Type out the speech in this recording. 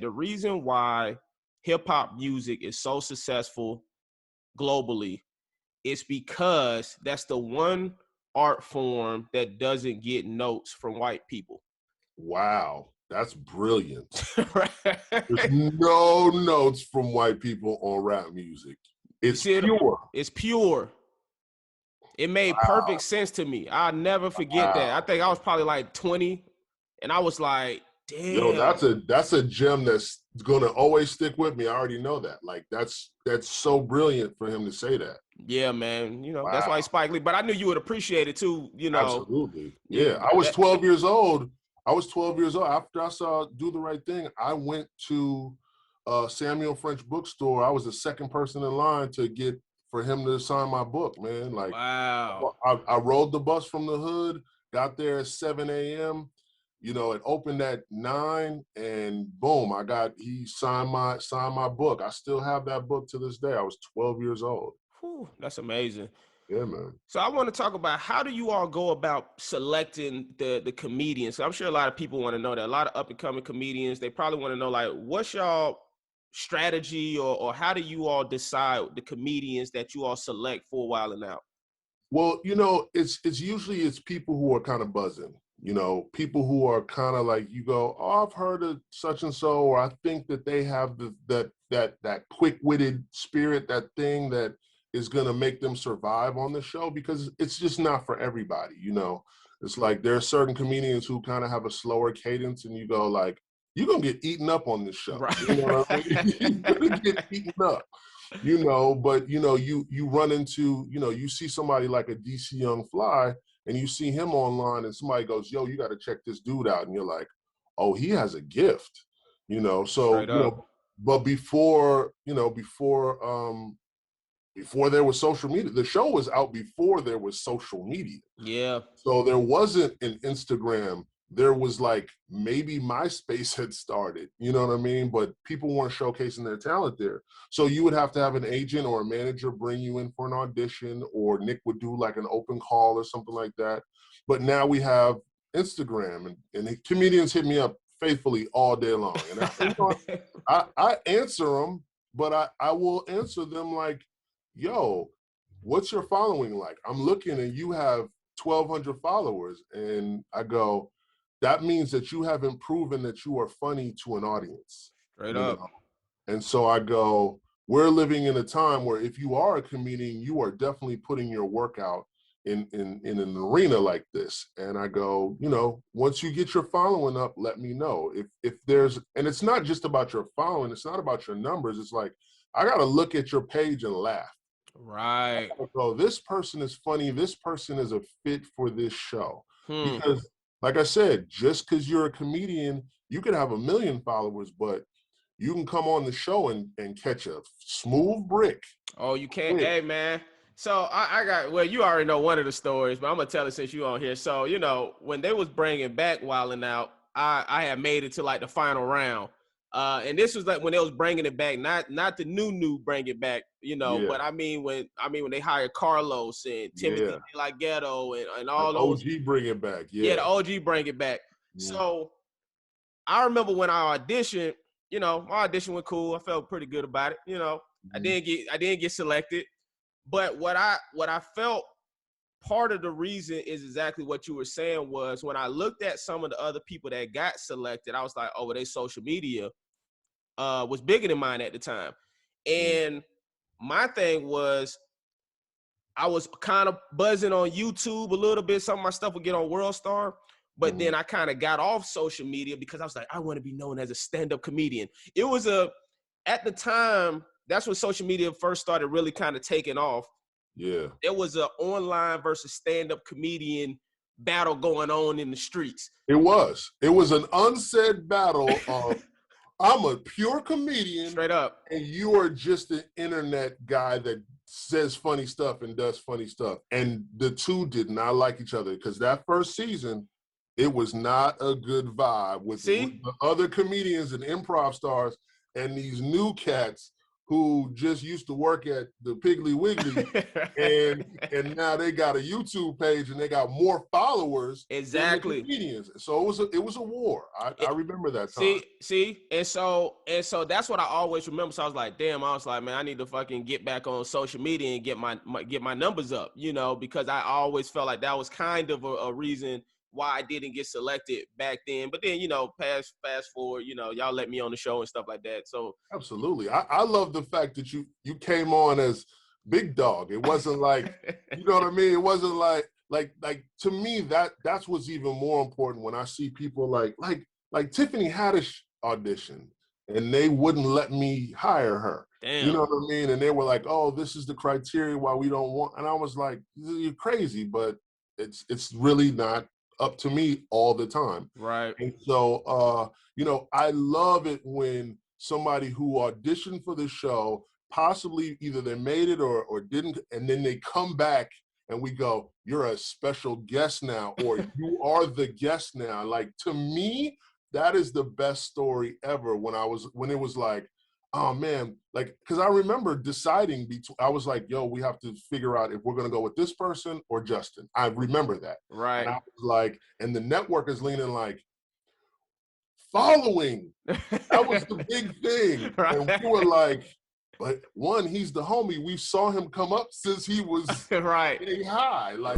the reason why hip hop music is so successful globally is because that's the one art form that doesn't get notes from white people. Wow, that's brilliant. Right? There's no notes from white people on rap music. It's pure. It's pure. It made perfect sense to me. I'll never forget that. I think I was probably like 20, and I was like, damn. Yo, that's a gem that's gonna always stick with me. I already know that. Like that's so brilliant for him to say that. Yeah, man. You know, that's why Spike Lee. But I knew you would appreciate it too. You know, absolutely. Yeah, I was 12 years old. After I saw Do the Right Thing. I went to Samuel French bookstore. I was the second person in line for him to sign my book, man. Like, wow. I rode the bus from the hood, got there at 7 a.m. You know, it opened at 9, and boom, he signed my book. I still have that book to this day. I was 12 years old. Whew, that's amazing. Yeah, man. So I want to talk about, how do you all go about selecting the comedians? So I'm sure a lot of people want to know that. A lot of up and coming comedians, they probably want to know, like, what's y'all strategy, or how do you all decide the comedians that you all select for a while and out? Well, you know, it's usually people who are kind of buzzing. You know, people who are kind of like, you go, oh, I've heard of such and so, or I think that they have that quick-witted spirit, that thing that is going to make them survive on the show, because it's just not for everybody. You know, it's like there are certain comedians who kind of have a slower cadence, and you go like, you're going to get eaten up on this show. Right. You know what I mean? You're going to get eaten up. You know, but you know, you run into, you know, you see somebody like a DC Young Fly, and you see him online, and somebody goes, yo, you got to check this dude out, and you're like, oh, he has a gift, you know. So, you know, but before there was social media, the show was out before there was social media. Yeah. So there wasn't an Instagram. There was like, maybe MySpace had started, you know what I mean? But people weren't showcasing their talent there. So you would have to have an agent or a manager bring you in for an audition, or Nick would do like an open call or something like that. But now we have Instagram, and the comedians hit me up faithfully all day long. And I answer them, but I will answer them like, yo, what's your following like? I'm looking and you have 1,200 followers. And I go, that means that you haven't proven that you are funny to an audience. Straight up. Know? And so I go, we're living in a time where if you are a comedian, you are definitely putting your work out in an arena like this. And I go, you know, once you get your following up, let me know. If there's, and it's not just about your following, it's not about your numbers. It's like, I got to look at your page and laugh. Right. So this person is funny. This person is a fit for this show. Because like I said, just because you're a comedian, you could have 1 million followers, but you can come on the show and catch a smooth brick. Oh, you can't. Hey, man. So I got, well, you already know one of the stories, but I'm going to tell it since you on here. So, you know, when they was bringing back Wildin' Out, I had made it to like the final round. And this was like when they was bringing it back, not the new bring it back, you know, but I mean when they hired Carlos and Timothy De La Ghetto and all those. OG bring it back. Yeah, the OG bring it back. Yeah. So I remember when I auditioned, you know, my audition went cool. I felt pretty good about it. You know, I didn't get selected, but what I felt, part of the reason is exactly what you were saying, was when I looked at some of the other people that got selected, I was like, oh, well, their social media was bigger than mine at the time. And my thing was, I was kind of buzzing on YouTube a little bit. Some of my stuff would get on World Star, but then I kind of got off social media because I was like, I want to be known as a stand-up comedian. It was at the time, that's when social media first started really kind of taking off. Yeah. There was an online versus stand-up comedian battle going on in the streets. It was an unsaid battle of, I'm a pure comedian. Straight up. And you are just an internet guy that says funny stuff and does funny stuff. And the two did not like each other, because that first season, it was not a good vibe with the other comedians and improv stars and these new cats who just used to work at the Piggly Wiggly, and now they got a YouTube page and they got more followers Exactly. than the comedians. So it was a war. I remember that time. See, and so that's what I always remember. So I was like, damn, I was like, man, I need to fucking get back on social media and get my numbers up, you know, because I always felt like that was kind of a reason why I didn't get selected back then. But then, you know, fast forward, you know, y'all let me on the show and stuff like that. So absolutely. I love the fact that you came on as big dog. It wasn't like, you know what I mean? It wasn't like to me, that's what's even more important when I see people like Tiffany Haddish audition and they wouldn't let me hire her. Damn. You know what I mean? And they were like, oh, this is the criteria why we don't want, and I was like, you're crazy, but it's really not up to me all the time. Right. And so, you know, I love it when somebody who auditioned for the show, possibly either they made it or didn't, and then they come back and we go, you're a special guest now, or you are the guest now. Like, to me, that is the best story ever when it was like, oh man, like, because I remember deciding between, I was like, yo, we have to figure out if we're going to go with this person or Justin. I remember that. Right. And I was like, and the network is leaning like, following. That was the big thing. Right. And we were like, but one, he's the homie. We saw him come up since he was right. getting high. Like,